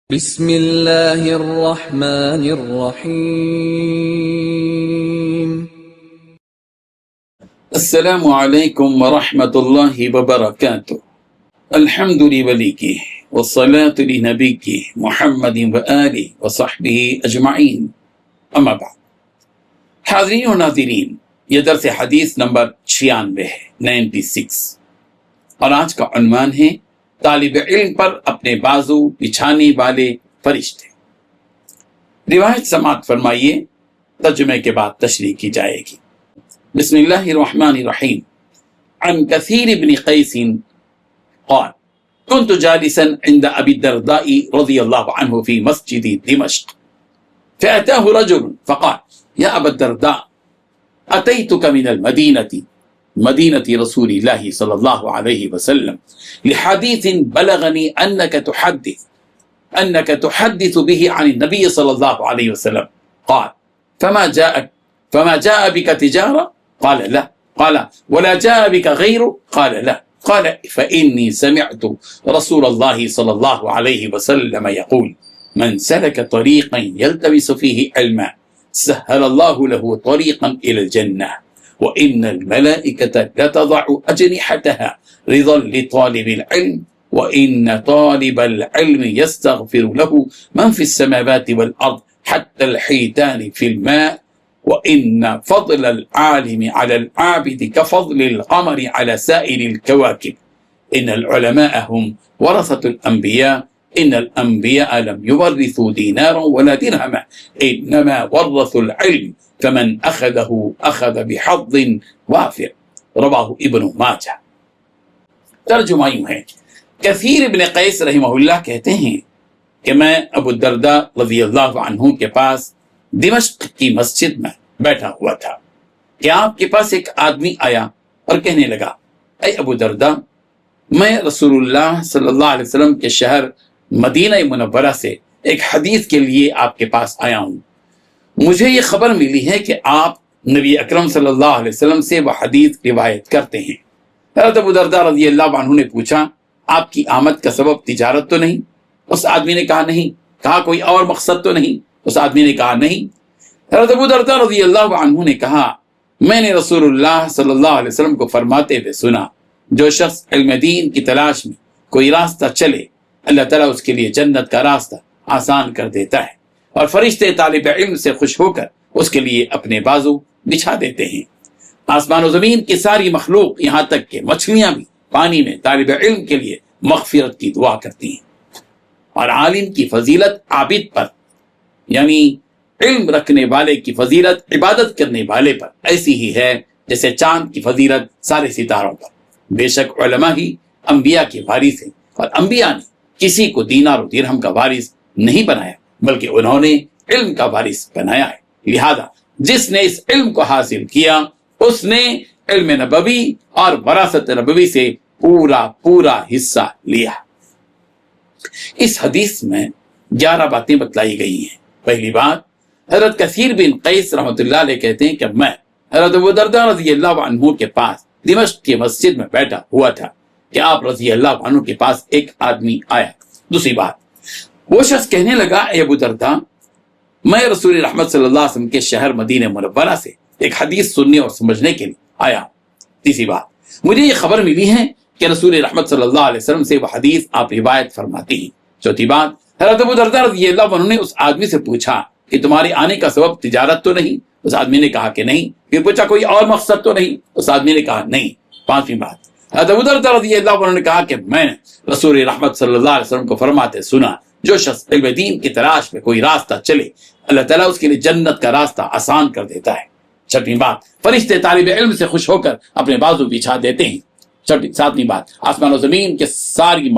بسم اللہ الرحمن الرحیم۔ السلام علیکم ورحمۃ اللہ وبرکاتہ۔ الحمد لولی والصلاة لنبی محمد وآلہ وصحبہ اجمعین، اما بعد۔ حاضرین و ناظرین، یہ درس حدیث نمبر 96 ہے، 96، اور آج کا عنوان ہے طالب علم پر اپنے بازو بچھانے والے فرشتے۔ روایت سماعت فرمائیے، ترجمے کے بعد تشریح کی جائے گی۔ بسم اللہ الرحمن الرحیم۔ عن کثیر بن قیس قال كنت جالسا عند ابی الدرداء رضی اللہ عنہ فی مسجد دمشق فأتاه رجل فقال یا ابا الدرداء اتیتک من المدینة مدینة رسول اللہ صلی اللہ علیہ وسلم لحدیث بلغنی انک تحدث به عن النبی صلی اللہ علیہ وسلم قال فما جاء بك تجارة؟ قال لا. قال ولا جاء بك غيره؟ قال لا. قال فإني سمعت رسول الله صلى الله عليه وسلم يقول من سلك طريقا يلتمس فيه علما سهل الله له طريقا إلى الجنة وإن الملائكة لتضع أجنحتها رضا لطالب العلم وإن طالب العلم يستغفر له من في السماوات والأرض حتى الحيتان في الماء وإن فضل العالم على العابد كفضل القمر على سائر الكواكب إن العلماء هم ورثة الأنبياء إن الأنبياء لم يورثوا دينارا ولا درهما إنما ورثوا العلم فمن أخذه أخذ بحظ وافر رواہ ابن ماجہ۔ ترجمہ یوں ہے، کثیر ابن قیس رحمہ اللہ کہتے ہیں کہ میں ابو الدرداء رضی اللہ عنہ کے پاس دمشق کی مسجد میں بیٹھا ہوا تھا کہ آپ کے پاس ایک آدمی آیا اور کہنے لگا، اے ابو الدرداء، میں رسول اللہ صلی اللہ علیہ وسلم کے شہر مدینہ منورہ سے ایک حدیث کے لیے آپ کے پاس آیا ہوں۔ مجھے یہ خبر ملی ہے کہ آپ نبی اکرم صلی اللہ علیہ وسلم سے وہ حدیث روایت کرتے ہیں۔ حضرت ابو درداء رضی اللہ عنہ نے پوچھا، آپ کی آمد کا سبب تجارت تو نہیں؟ اس آدمی نے کہا نہیں۔ کہا کوئی اور مقصد تو نہیں؟ اس آدمی نے کہا نہیں۔ حضرت ابو درداء رضی اللہ عنہ نے کہا، میں نے رسول اللہ صلی اللہ علیہ وسلم کو فرماتے ہوئے سنا، جو شخص علم دین کی تلاش میں کوئی راستہ چلے، اللہ تعالیٰ اس کے لیے جنت کا راستہ آسان کر دیتا ہے، اور فرشتے طالب علم سے خوش ہو کر اس کے لیے اپنے بازو بچھا دیتے ہیں۔ آسمان و زمین کی ساری مخلوق، یہاں تک کہ مچھلیاں بھی پانی میں طالب علم کے لیے مغفرت کی دعا کرتی ہیں۔ اور عالم کی فضیلت عابد پر، یعنی علم رکھنے والے کی فضیلت عبادت کرنے والے پر ایسی ہی ہے جیسے چاند کی فضیلت سارے ستاروں پر۔ بے شک علماء ہی انبیاء کے وارث ہیں، اور انبیاء نے کسی کو دینار و درہم کا وارث نہیں بنایا، بلکہ انہوں نے علم کا وارث بنایا ہے۔ لہذا جس نے اس علم کو حاصل کیا، اس نے علم نبوی اور وراثت نبوی سے پورا حصہ لیا۔ اس حدیث میں 11 باتیں بتلائی گئی ہیں۔ پہلی بات، حضرت کثیر بن قیس رحمۃ اللہ علیہ کہتے ہیں کہ میں حضرت ابو درداء رضی اللہ عنہ کے پاس دمشق کی مسجد میں بیٹھا ہوا تھا کہ آپ رضی اللہ عنہ کے پاس ایک آدمی آیا۔ دوسری بات، وہ شخص کہنے لگا، اے ابو درداء، میں رسول رحمت صلی اللہ علیہ وسلم کے شہر مدینہ منورہ سے ایک حدیث سننے اور سمجھنے کے لیے آیا۔ تیسری بات، مجھے یہ خبر ملی ہے کہ رسول رحمت صلی اللہ علیہ وسلم سے وہ حدیث آپ روایت فرماتے ہیں۔ چوتھی بات، حضرت ابو درداء رضی اللہ عنہ نے اس آدمی سے پوچھا کہ تمہارے آنے کا سبب تجارت تو نہیں؟ اس آدمی نے کہا کہ نہیں۔ پھر پوچھا کوئی اور مقصد تو نہیں؟ اس آدمی نے کہا نہیں۔ پانچویں بات، حضرت ابو درداء رضی اللہ عنہ نے کہا کہ میں نے رسول رحمت صلی اللہ علیہ وسلم کو فرماتے سنا، جو شخص علم دین کی تلاش میں کوئی راستہ چلے، اللہ تعالیٰ اس کے لیے جنت کا راستہ آسان کر دیتا ہے۔ چھٹویں بات، فرشتے طالب علم سے خوش ہو کر اپنے بازو بچھا دیتے ہیں۔ ساتویں بات، آسمان و زمین کے ساری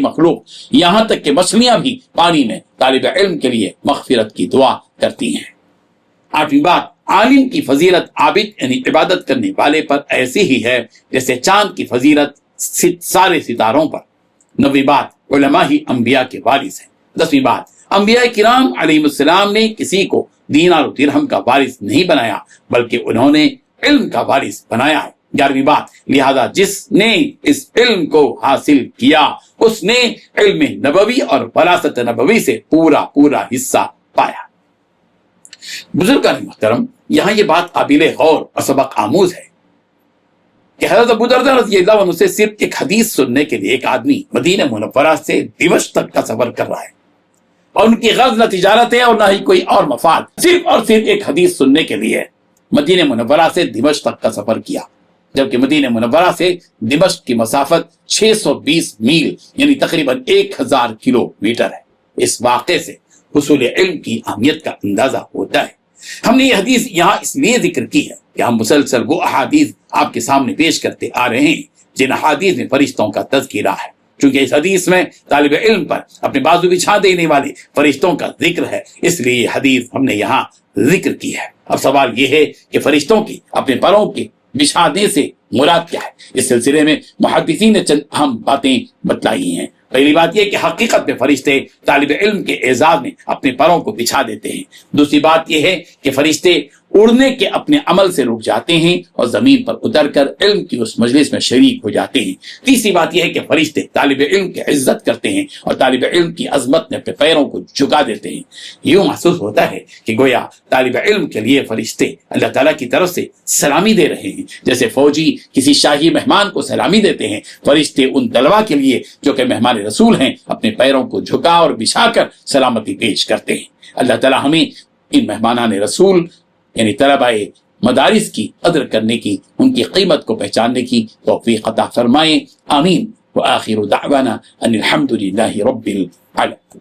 مخلوق یہاں تک کہ مچھلیاں بھی پانی میں طالب علم کے لیے مغفرت کی دعا کرتی ہیں۔ آٹھویں بات، عالم کی فضیلت عابد یعنی عبادت کرنے والے پر ایسی ہی ہے جیسے چاند کی فضیلت سارے ستاروں پر۔ نویں بات، علماء ہی انبیاء کے وارث ہیں۔ 10ویں بات، انبیاء کرام علیہ السلام نے کسی کو دینار و درہم کا وارث نہیں بنایا، بلکہ انہوں نے علم کا وارث بنایا ہے۔ 11ویں بات، لہذا جس نے اس علم کو حاصل کیا اس نے علم نبوی اور فراست نبوی سے پورا حصہ پایا۔ بزرگان محترم، یہاں یہ بات قابل غور اور سبق آموز ہے کہ حضرت ابو درداء رضی اللہ عنہ سے صرف ایک حدیث سننے کے لیے ایک آدمی مدینہ منورہ سے دمشق تک کا سفر کر رہا ہے، اور ان کی غرض نہ تجارت ہے اور نہ ہی کوئی اور مفاد، صرف اور صرف ایک حدیث سننے کے لیے مدینہ منورہ سے دمشق تک کا سفر کیا، جبکہ مدینہ منورہ سے دمشق کی مسافت 620 میل یعنی تقریباً 1000 کلومیٹر ہے۔ اس واقعے سے حصول علم کی اہمیت کا اندازہ ہوتا ہے۔ ہم نے یہ حدیث یہاں اس لیے ذکر کی ہے کہ ہم مسلسل وہ احادیث آپ کے سامنے پیش کرتے آ رہے ہیں جن احادیث میں فرشتوں کا تذکرہ ہے، چونکہ اس حدیث میں طالب علم پر اپنے بازو بچھا دینے والے فرشتوں کا ذکر ہے، اس لیے یہ حدیث ہم نے یہاں ذکر کی ہے۔ اب سوال یہ ہے کہ فرشتوں کی اپنے پروں کے بچھانے سے مراد کیا ہے؟ اس سلسلے میں محدثین نے چند اہم باتیں بتلائی ہیں۔ پہلی بات یہ کہ حقیقت میں فرشتے طالب علم کے اعزاز میں اپنے پروں کو بچھا دیتے ہیں۔ دوسری بات یہ ہے کہ فرشتے اڑنے کے اپنے عمل سے رک جاتے ہیں اور زمین پر اتر کر علم کی اس مجلس میں شریک ہو جاتے ہیں۔ تیسری بات یہ ہے کہ فرشتے طالب علم کی عزت کرتے ہیں اور طالب علم کی عظمت میں اپنے پیروں کو جھکا دیتے ہیں۔ یوں محسوس ہوتا ہے کہ گویا طالب علم کے لیے فرشتے اللہ تعالیٰ کی طرف سے سلامی دے رہے ہیں، جیسے فوجی کسی شاہی مہمان کو سلامی دیتے ہیں۔ فرشتے ان طلباء کے لیے جو کہ مہمان رسول ہیں اپنے پیروں کو جھکا اور بچھا کر سلامتی پیش کرتے ہیں۔ اللہ تعالیٰ ہمیں ان مہمانان رسول یعنی طلباء مدارس کی قدر کرنے کی، ان کی قیمت کو پہچاننے کی توفیق عطا فرمائے۔ آمین۔ وآخر دعوانا ان الحمد للہ رب العالمین۔